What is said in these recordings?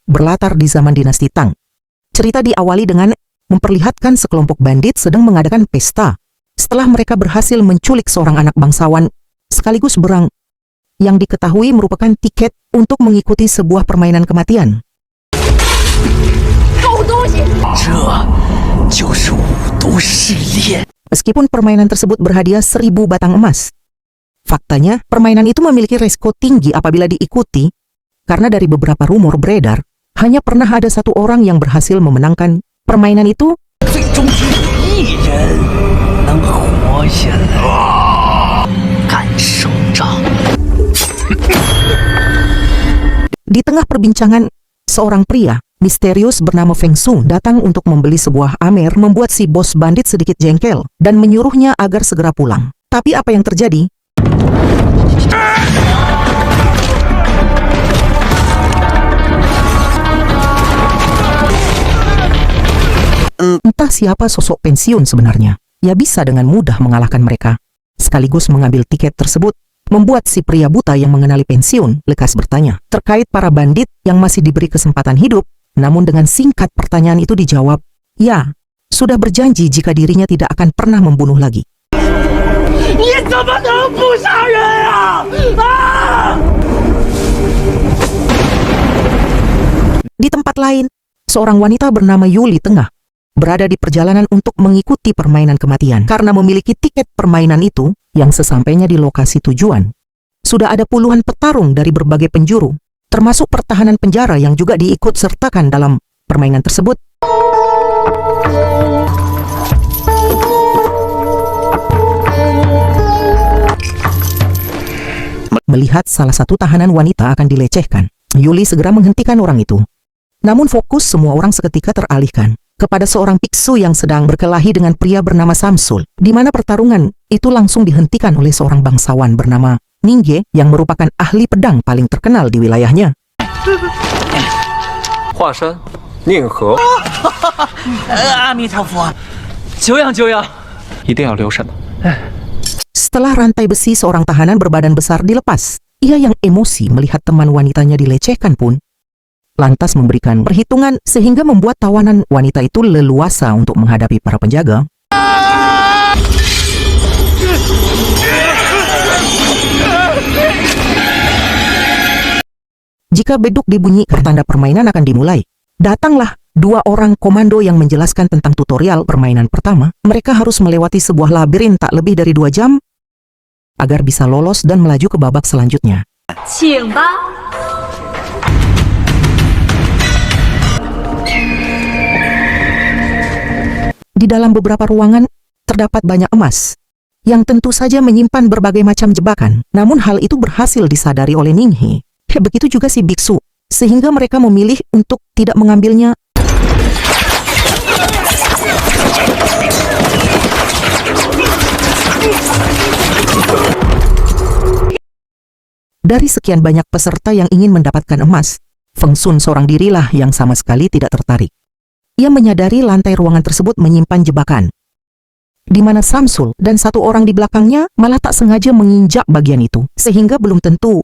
berlatar di zaman dinasti Tang. Cerita diawali dengan memperlihatkan sekelompok bandit sedang mengadakan pesta setelah mereka berhasil menculik seorang anak bangsawan sekaligus berang yang diketahui merupakan tiket untuk mengikuti sebuah permainan kematian. Meskipun permainan tersebut berhadiah 1000 batang emas, faktanya permainan itu memiliki resiko tinggi apabila diikuti karena dari beberapa rumor beredar, hanya pernah ada satu orang yang berhasil memenangkan permainan itu. Di tengah perbincangan, seorang pria misterius bernama Feng Sung datang untuk membeli sebuah amer, membuat si bos bandit sedikit jengkel dan menyuruhnya agar segera pulang. Tapi apa yang terjadi? Entah siapa sosok pensiun sebenarnya. Ia bisa dengan mudah mengalahkan mereka, sekaligus mengambil tiket tersebut, membuat si pria buta yang mengenali pensiun lekas bertanya terkait para bandit yang masih diberi kesempatan hidup. Namun dengan singkat pertanyaan itu dijawab, ya, sudah berjanji jika dirinya tidak akan pernah membunuh lagi. Di tempat lain, seorang wanita bernama Yuli tengah berada di perjalanan untuk mengikuti permainan kematian. Karena memiliki tiket permainan itu, yang sesampainya di lokasi tujuan, sudah ada puluhan petarung dari berbagai penjuru, termasuk pertahanan penjara yang juga diikut sertakan dalam permainan tersebut. Melihat salah satu tahanan wanita akan dilecehkan, Yuli segera menghentikan orang itu. Namun fokus semua orang seketika teralihkan kepada seorang biksu yang sedang berkelahi dengan pria bernama Samsul, di mana pertarungan itu langsung dihentikan oleh seorang bangsawan bernama Ningye yang merupakan ahli pedang paling terkenal di wilayahnya. Setelah rantai besi seorang tahanan berbadan besar dilepas, ia yang emosi melihat teman wanitanya dilecehkan pun lantas memberikan perhitungan sehingga membuat tawanan wanita itu leluasa untuk menghadapi para penjaga. Jika beduk dibunyi, pertanda permainan akan dimulai. Datanglah dua orang komando yang menjelaskan tentang tutorial permainan pertama. Mereka harus melewati sebuah labirin tak lebih dari 2 jam agar bisa lolos dan melaju ke babak selanjutnya. Di dalam beberapa ruangan, terdapat banyak emas, yang tentu saja menyimpan berbagai macam jebakan. Namun hal itu berhasil disadari oleh Ninghe. Begitu juga si biksu, sehingga mereka memilih untuk tidak mengambilnya. Dari sekian banyak peserta yang ingin mendapatkan emas, Feng Sun seorang dirilah yang sama sekali tidak tertarik. Ia menyadari lantai ruangan tersebut menyimpan jebakan, di mana Samsul dan satu orang di belakangnya malah tak sengaja menginjak bagian itu, sehingga belum tentu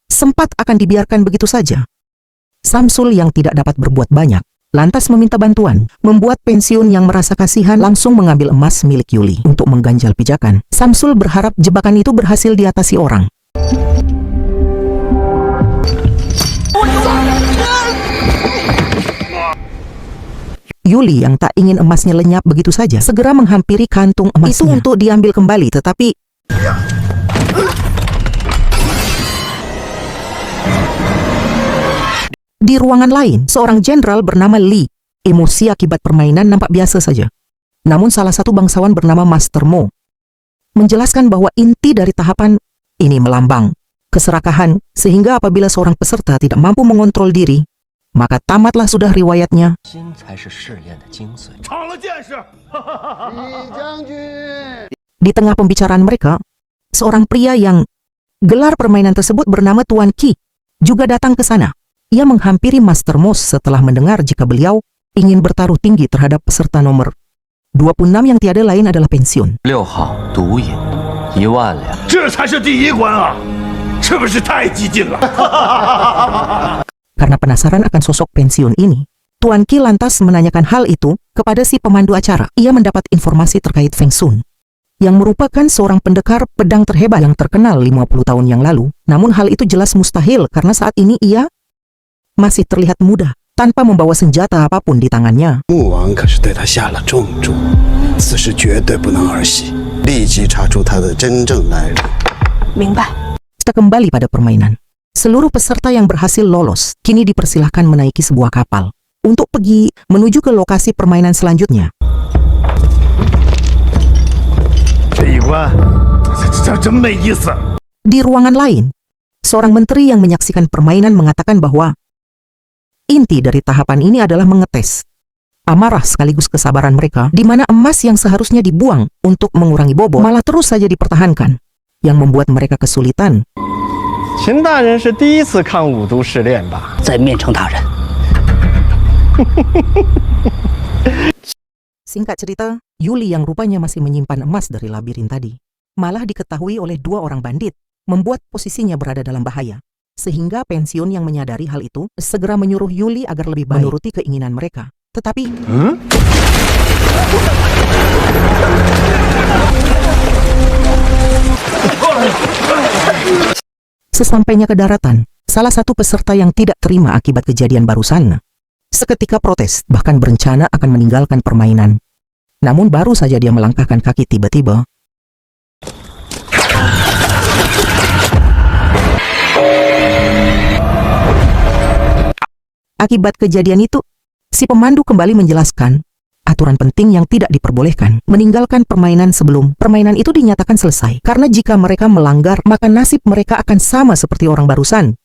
sempat akan dibiarkan begitu saja. Samsul yang tidak dapat berbuat banyak lantas meminta bantuan, membuat pensiun yang merasa kasihan langsung mengambil emas milik Yuli untuk mengganjal pijakan. Samsul berharap jebakan itu berhasil diatasi orang. Yuli yang tak ingin emasnya lenyap begitu saja, segera menghampiri kantung emasnya itu untuk diambil kembali, tetapi di ruangan lain, seorang jenderal bernama Li, emosi akibat permainan nampak biasa saja. Namun salah satu bangsawan bernama Master Mo menjelaskan bahwa inti dari tahapan ini melambang keserakahan, sehingga apabila seorang peserta tidak mampu mengontrol diri, maka tamatlah sudah riwayatnya. Di tengah pembicaraan mereka, seorang pria yang gelar permainan tersebut bernama Tuan Qi juga datang ke sana. Ia menghampiri Master Mo setelah mendengar jika beliau ingin bertaruh tinggi terhadap peserta nomor 26 yang tiada lain adalah pensiun. 6号毒瘾1万两， 这才是第一关啊！是不是太激进了？ Karena penasaran akan sosok pensiun ini, Tuan Qi lantas menanyakan hal itu kepada si pemandu acara. Ia mendapat informasi terkait Feng Sun, yang merupakan seorang pendekar pedang terhebat yang terkenal 50 tahun yang lalu. Namun hal itu jelas mustahil karena saat ini ia masih terlihat muda, tanpa membawa senjata apapun di tangannya. 穆王可是对他下了重注，此事绝对不能儿戏，立即查出他的真正来历。明白。 Kita kembali pada permainan. Seluruh peserta yang berhasil lolos kini dipersilahkan menaiki sebuah kapal untuk pergi menuju ke lokasi permainan selanjutnya. 这一关，这真没意思。 Di ruangan lain, seorang menteri yang menyaksikan permainan mengatakan bahwa inti dari tahapan ini adalah mengetes amarah sekaligus kesabaran mereka, di mana emas yang seharusnya dibuang untuk mengurangi bobot malah terus saja dipertahankan, yang membuat mereka kesulitan. 秦大人是第一次看五都试炼吧？在面城大人， Singkat cerita, Yuli yang rupanya masih menyimpan emas dari labirin tadi, malah diketahui oleh 2 orang bandit, membuat posisinya berada dalam bahaya. Sehingga pensiun yang menyadari hal itu, segera menyuruh Yuli agar lebih baik menuruti keinginan mereka. Tetapi... Sesampainya ke daratan, salah satu peserta yang tidak terima akibat kejadian barusan seketika protes, bahkan berencana akan meninggalkan permainan. Namun baru saja dia melangkahkan kaki tiba-tiba akibat kejadian itu, si pemandu kembali menjelaskan aturan penting yang tidak diperbolehkan, meninggalkan permainan sebelum permainan itu dinyatakan selesai. Karena jika mereka melanggar, maka nasib mereka akan sama seperti orang barusan.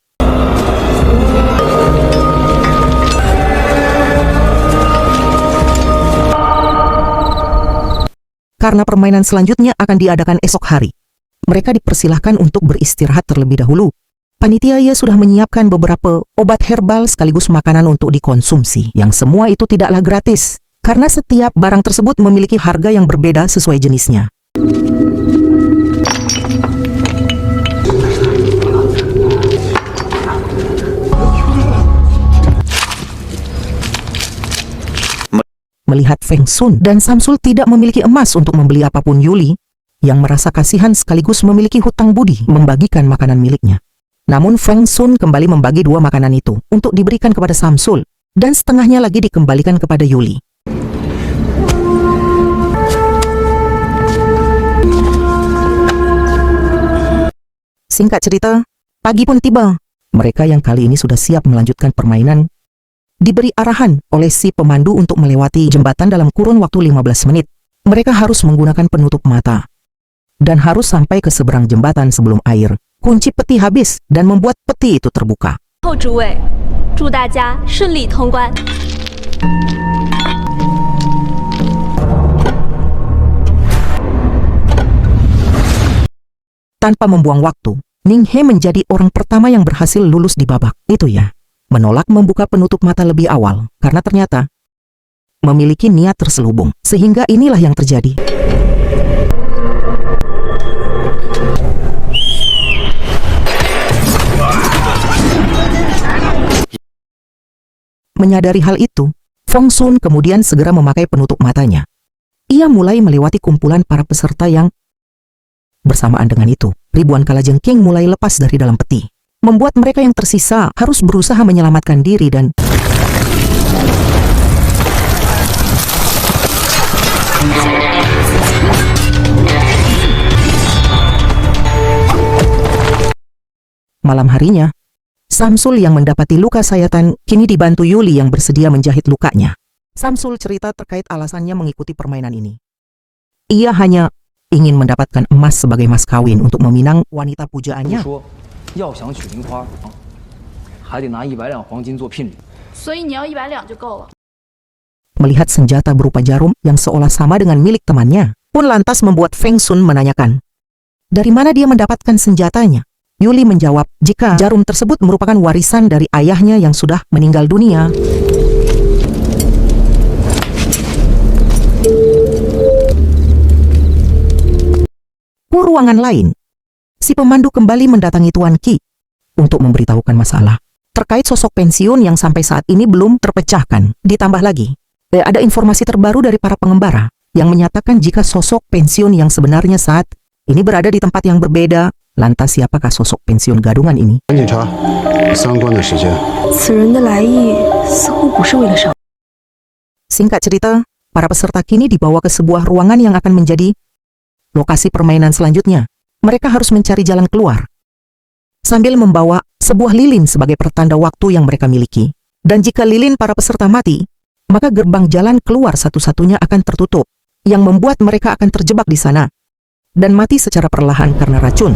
Karena permainan selanjutnya akan diadakan esok hari, mereka dipersilahkan untuk beristirahat terlebih dahulu. Panitia ia sudah menyiapkan beberapa obat herbal sekaligus makanan untuk dikonsumsi, yang semua itu tidaklah gratis, karena setiap barang tersebut memiliki harga yang berbeda sesuai jenisnya. Melihat Feng Sun dan Samsul tidak memiliki emas untuk membeli apapun, Yuli, yang merasa kasihan sekaligus memiliki hutang budi, membagikan makanan miliknya. Namun Feng Sun kembali membagi 2 makanan itu untuk diberikan kepada Samsul, dan setengahnya lagi dikembalikan kepada Yuli. Singkat cerita, pagi pun tiba. Mereka yang kali ini sudah siap melanjutkan permainan diberi arahan oleh si pemandu untuk melewati jembatan dalam kurun waktu 15 menit. Mereka harus menggunakan penutup mata dan harus sampai ke seberang jembatan sebelum air kunci peti habis dan membuat peti itu terbuka. 后诸位，祝大家顺利通关。 Tanpa membuang waktu, Ning He menjadi orang pertama yang berhasil lulus di babak itu ya. Menolak membuka penutup mata lebih awal, karena ternyata memiliki niat terselubung. Sehingga inilah yang terjadi. Menyadari hal itu, Feng Sun kemudian segera memakai penutup matanya. Ia mulai melewati kumpulan para peserta yang bersamaan dengan itu, ribuan kalajengking mulai lepas dari dalam peti, membuat mereka yang tersisa harus berusaha menyelamatkan diri dan malam harinya, Samsul yang mendapati luka sayatan kini dibantu Yuli yang bersedia menjahit lukanya. Samsul cerita terkait alasannya mengikuti permainan ini. Ia hanya ingin mendapatkan emas sebagai mas kawin untuk meminang wanita pujaannya. 要想娶樱花，还得拿100两黄金做聘礼。所以你要100两就够了。 Melihat senjata berupa jarum yang seolah sama dengan milik temannya, pun lantas membuat Feng Sun menanyakan, dari mana dia mendapatkan senjatanya? Yuli menjawab, jika jarum tersebut merupakan warisan dari ayahnya yang sudah meninggal dunia. sebuah ruangan lain, si pemandu kembali mendatangi Tuan Qi untuk memberitahukan masalah terkait sosok pensiun yang sampai saat ini belum terpecahkan. Ditambah lagi, ada informasi terbaru dari para pengembara yang menyatakan jika sosok pensiun yang sebenarnya saat ini berada di tempat yang berbeda. Lantas siapakah sosok pensiun gadungan ini? 赶紧查相关的时间。此人的来意似乎不是为了上。 Singkat cerita, para peserta kini dibawa ke sebuah ruangan yang akan menjadi lokasi permainan selanjutnya. Mereka harus mencari jalan keluar sambil membawa sebuah lilin sebagai pertanda waktu yang mereka miliki. Dan jika lilin para peserta mati, maka gerbang jalan keluar satu-satunya akan tertutup, yang membuat mereka akan terjebak di sana dan mati secara perlahan karena racun.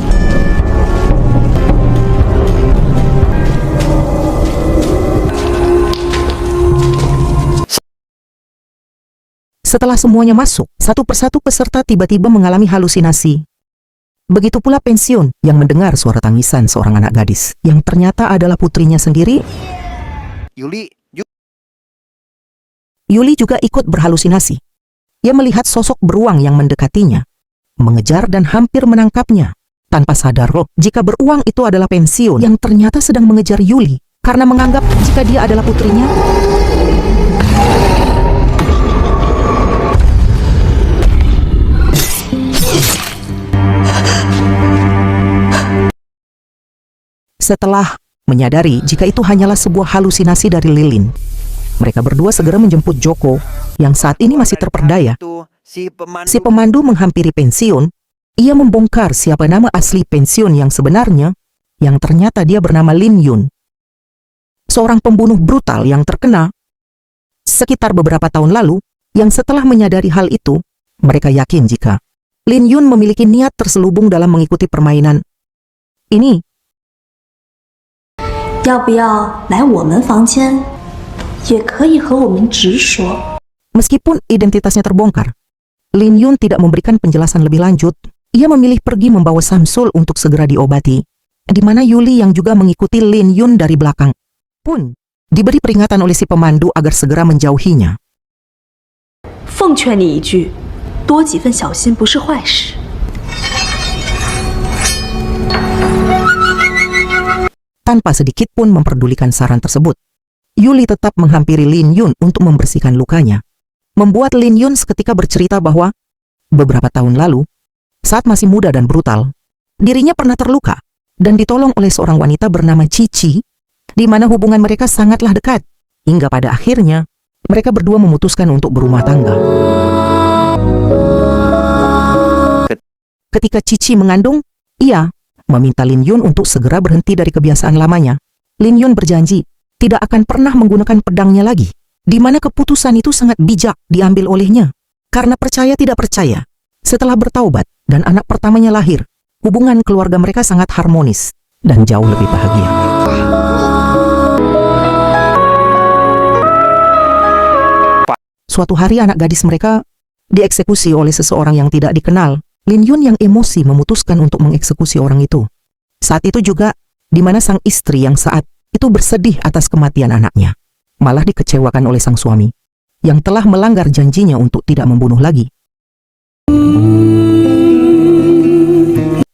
Setelah semuanya masuk, satu persatu peserta tiba-tiba mengalami halusinasi. Begitu pula pensiun yang mendengar suara tangisan seorang anak gadis yang ternyata adalah putrinya sendiri. Yuli juga ikut berhalusinasi. Ia melihat sosok beruang yang mendekatinya, mengejar dan hampir menangkapnya. Tanpa sadar jika beruang itu adalah pensiun yang ternyata sedang mengejar Yuli karena menganggap jika dia adalah putrinya. Setelah menyadari jika itu hanyalah sebuah halusinasi dari lilin, mereka berdua segera menjemput Joko yang saat ini masih terperdaya. Si pemandu menghampiri pensiun. Ia membongkar siapa nama asli pensiun yang sebenarnya, yang ternyata dia bernama Lin Yun, seorang pembunuh brutal yang terkena sekitar beberapa tahun lalu, yang setelah menyadari hal itu, mereka yakin jika Lin Yun memiliki niat terselubung dalam mengikuti permainan ini. 要不要来我们房间？也可以和我们直说。 Meskipun identitasnya terbongkar, Lin Yun tidak memberikan penjelasan lebih lanjut. Ia memilih pergi membawa Samsul untuk segera diobati, di mana Yuli yang juga mengikuti Lin Yun dari belakang pun diberi peringatan oleh si pemandu agar segera menjauhinya. 奉劝你一句，多几分小心不是坏事。 Tanpa sedikit pun memperdulikan saran tersebut, Yuli tetap menghampiri Lin Yun untuk membersihkan lukanya. Membuat Lin Yun seketika bercerita bahwa beberapa tahun lalu, saat masih muda dan brutal, dirinya pernah terluka dan ditolong oleh seorang wanita bernama Cici, di mana hubungan mereka sangatlah dekat, hingga pada akhirnya mereka berdua memutuskan untuk berumah tangga. Ketika Cici mengandung, ia meminta Lin Yun untuk segera berhenti dari kebiasaan lamanya. Lin Yun berjanji tidak akan pernah menggunakan pedangnya lagi, di mana keputusan itu sangat bijak diambil olehnya. Karena percaya tidak percaya, setelah bertaubat dan anak pertamanya lahir, hubungan keluarga mereka sangat harmonis dan jauh lebih bahagia. Suatu hari anak gadis mereka dieksekusi oleh seseorang yang tidak dikenal. Lin Yun yang emosi memutuskan untuk mengeksekusi orang itu. Saat itu juga, di mana sang istri yang saat itu bersedih atas kematian anaknya, malah dikecewakan oleh sang suami, yang telah melanggar janjinya untuk tidak membunuh lagi.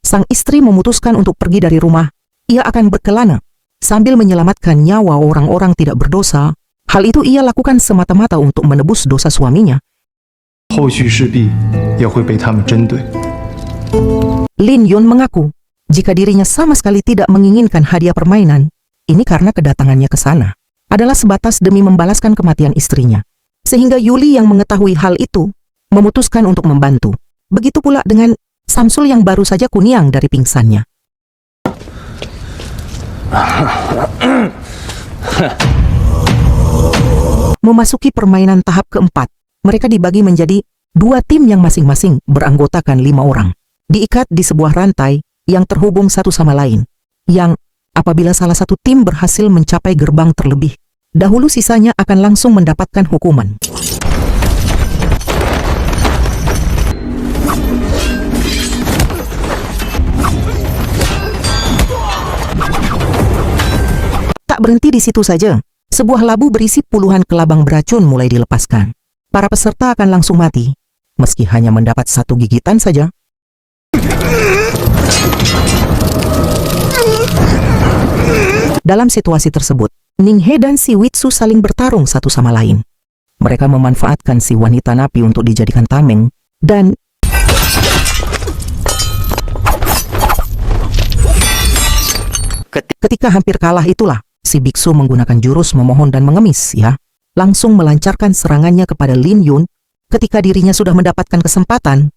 Sang istri memutuskan untuk pergi dari rumah. Ia akan berkelana sambil menyelamatkan nyawa orang-orang tidak berdosa. Hal itu ia lakukan semata-mata untuk menebus dosa suaminya. 后续势必也会被他们针对。 Lin Yun mengaku jika dirinya sama sekali tidak menginginkan hadiah permainan ini karena kedatangannya ke sana adalah sebatas demi membalaskan kematian istrinya. Sehingga Yuli yang mengetahui hal itu memutuskan untuk membantu. Begitu pula dengan Samsul yang baru saja kuniang dari pingsannya. Memasuki permainan tahap keempat, mereka dibagi menjadi dua tim yang masing-masing beranggotakan 5 orang. Diikat di sebuah rantai yang terhubung satu sama lain, yang apabila salah satu tim berhasil mencapai gerbang terlebih dahulu, sisanya akan langsung mendapatkan hukuman. Tak berhenti di situ saja, sebuah labu berisi puluhan kelabang beracun mulai dilepaskan. Para peserta akan langsung mati, meski hanya mendapat 1 gigitan saja. Dalam situasi tersebut, Ninghe dan si Witsu saling bertarung satu sama lain. Mereka memanfaatkan si wanita napi untuk dijadikan tameng, dan ketika hampir kalah itulah, si biksu menggunakan jurus memohon dan mengemis, langsung melancarkan serangannya kepada Lin Yun ketika dirinya sudah mendapatkan kesempatan.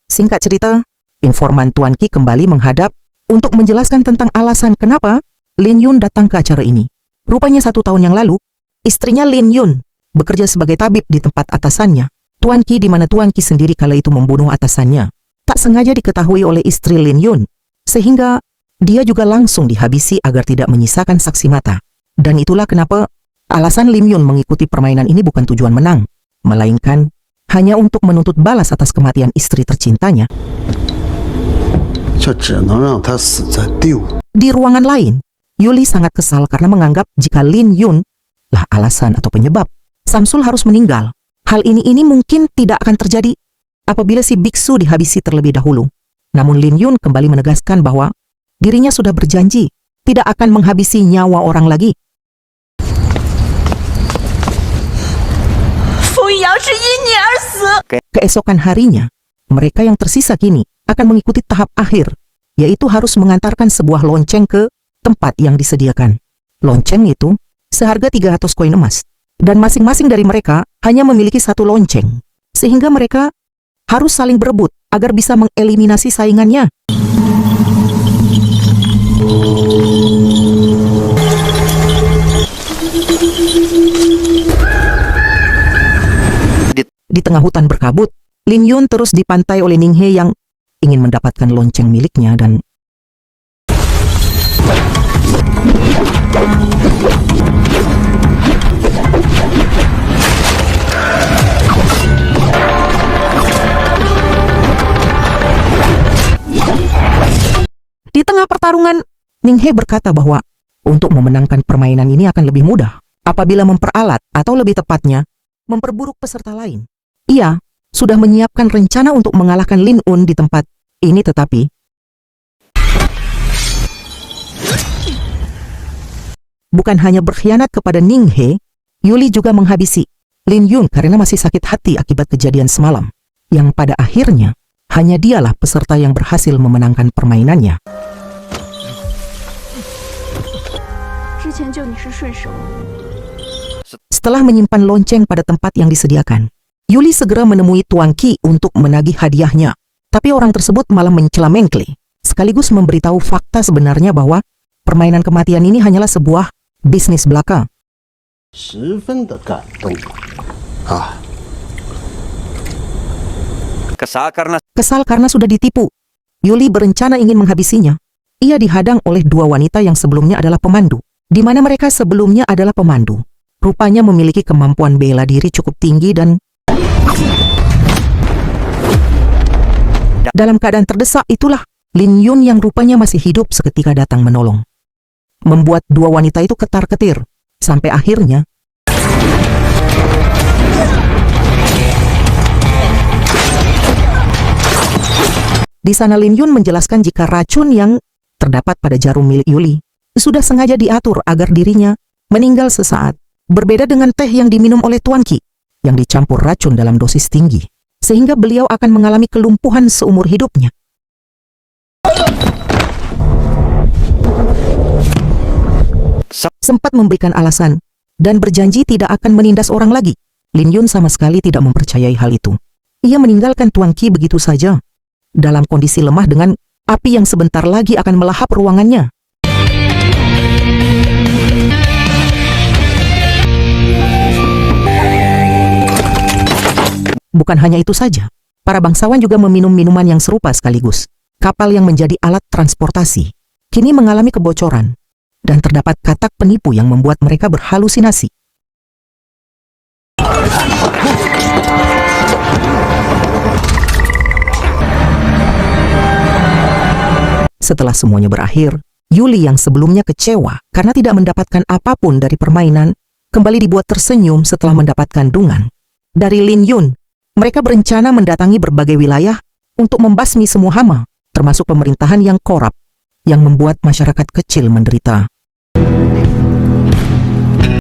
Singkat cerita, informan Tuan Qi kembali menghadap untuk menjelaskan tentang alasan kenapa Lin Yun datang ke acara ini. Rupanya 1 tahun yang lalu, istrinya Lin Yun bekerja sebagai tabib di tempat atasannya, Tuan Qi, di mana Tuan Qi sendiri kala itu membunuh atasannya. Tak sengaja diketahui oleh istri Lin Yun, sehingga dia juga langsung dihabisi agar tidak menyisakan saksi mata. Dan itulah kenapa alasan Lin Yun mengikuti permainan ini bukan tujuan menang, melainkan hanya untuk menuntut balas atas kematian istri tercintanya. 这只能让他死在第五。 Di ruangan lain, Yuli sangat kesal karena menganggap jika Lin Yun lah alasan atau penyebab Samsul harus meninggal. Hal ini mungkin tidak akan terjadi apabila si biksu dihabisi terlebih dahulu. Namun Lin Yun kembali menegaskan bahwa dirinya sudah berjanji tidak akan menghabisi nyawa orang lagi. Keesokan harinya, mereka yang tersisa kini akan mengikuti tahap akhir, yaitu harus mengantarkan sebuah lonceng ke tempat yang disediakan. Lonceng itu seharga 300 koin emas, dan masing-masing dari mereka hanya memiliki 1 lonceng, sehingga mereka harus saling berebut agar bisa mengeliminasi saingannya. Di tengah hutan berkabut, Lin Yun terus dipantai oleh Ninghe yang ingin mendapatkan lonceng miliknya dan di tengah pertarungan, Ninghe berkata bahwa untuk memenangkan permainan ini akan lebih mudah apabila memperalat atau lebih tepatnya memperburuk peserta lain. Ia sudah menyiapkan rencana untuk mengalahkan Lin Un di tempat ini, tetapi bukan hanya berkhianat kepada Ninghe, Yuli juga menghabisi Lin Yun karena masih sakit hati akibat kejadian semalam, yang pada akhirnya hanya dialah peserta yang berhasil memenangkan permainannya. Setelah menyimpan lonceng pada tempat yang disediakan, Yuli segera menemui Tuan Qi untuk menagih hadiahnya. Tapi orang tersebut malah mencela Mengkli, sekaligus memberitahu fakta sebenarnya bahwa permainan kematian ini hanyalah sebuah bisnis belaka. 十分的感动啊！ Kesal karena sudah ditipu, Yuli berencana ingin menghabisinya. Ia dihadang oleh 2 wanita yang sebelumnya adalah pemandu, di mana mereka sebelumnya adalah pemandu. Rupanya memiliki kemampuan bela diri cukup tinggi dan dalam keadaan terdesak itulah Lin Yun yang rupanya masih hidup seketika datang menolong. Membuat 2 wanita itu ketar-ketir, sampai akhirnya di sana Lin Yun menjelaskan jika racun yang terdapat pada jarum milik Yuli sudah sengaja diatur agar dirinya meninggal sesaat. Berbeda dengan teh yang diminum oleh Tuan Qi, yang dicampur racun dalam dosis tinggi, sehingga beliau akan mengalami kelumpuhan seumur hidupnya. Sempat memberikan alasan, dan berjanji tidak akan menindas orang lagi. Lin Yun sama sekali tidak mempercayai hal itu. Ia meninggalkan Tuan Qi begitu saja, dalam kondisi lemah dengan api yang sebentar lagi akan melahap ruangannya. Bukan hanya itu saja, para bangsawan juga meminum minuman yang serupa sekaligus. Kapal yang menjadi alat transportasi kini mengalami kebocoran, dan terdapat katak penipu yang membuat mereka berhalusinasi. Setelah semuanya berakhir, Yuli yang sebelumnya kecewa karena tidak mendapatkan apapun dari permainan, kembali dibuat tersenyum setelah mendapatkan dungan. Dari Lin Yun, mereka berencana mendatangi berbagai wilayah untuk membasmi semua hama, termasuk pemerintahan yang korup, yang membuat masyarakat kecil menderita.